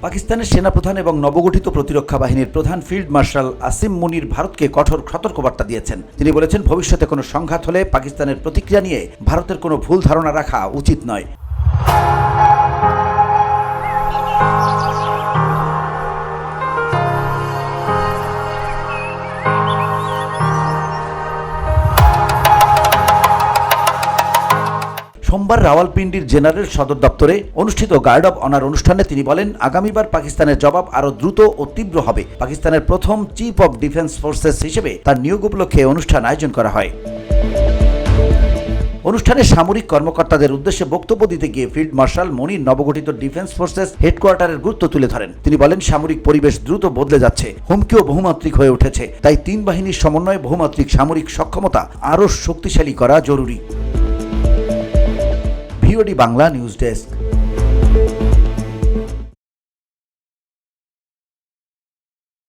পাকিস্তানের সেনাপ্রধান এবং নবগঠিত প্রতিরক্ষা বাহিনীর প্রধান ফিল্ড মার্শাল আসিম মুনির ভারতকে কঠোর সতর্কবার্তা দিয়েছেন। তিনি বলেছেন, ভবিষ্যতে কোনো সংঘাত হলে পাকিস্তানের প্রতিক্রিয়া নিয়ে ভারতের কোনো ভুল ধারণা রাখা উচিত নয়। সোমবার রাওয়ালপিন্ডির জেনারেল সদর দপ্তরে অনুষ্ঠিত গার্ড অব অনার অনুষ্ঠানে তিনি বলেন, আগামীবার পাকিস্তানের জবাব আরও দ্রুত ও তীব্র হবে। পাকিস্তানের প্রথম চিফ অব ডিফেন্স ফোর্সেস হিসেবে তার নিয়োগ উপলক্ষে অনুষ্ঠান আয়োজন করা হয়। অনুষ্ঠানে সামরিক কর্মকর্তাদের উদ্দেশ্যে বক্তব্য দিতে গিয়ে ফিল্ড মার্শাল মনির নবগঠিত ডিফেন্স ফোর্সেস হেডকোয়ার্টারের গুরুত্ব তুলে ধরেন। তিনি বলেন, সামরিক পরিবেশ দ্রুত বদলে যাচ্ছে, হুমকিও বহুমাত্রিক হয়ে উঠেছে। তাই তিন বাহিনীর সমন্বয়ে বহুমাত্রিক সামরিক সক্ষমতা আরও শক্তিশালী করা জরুরি। VOD Bangla news desk.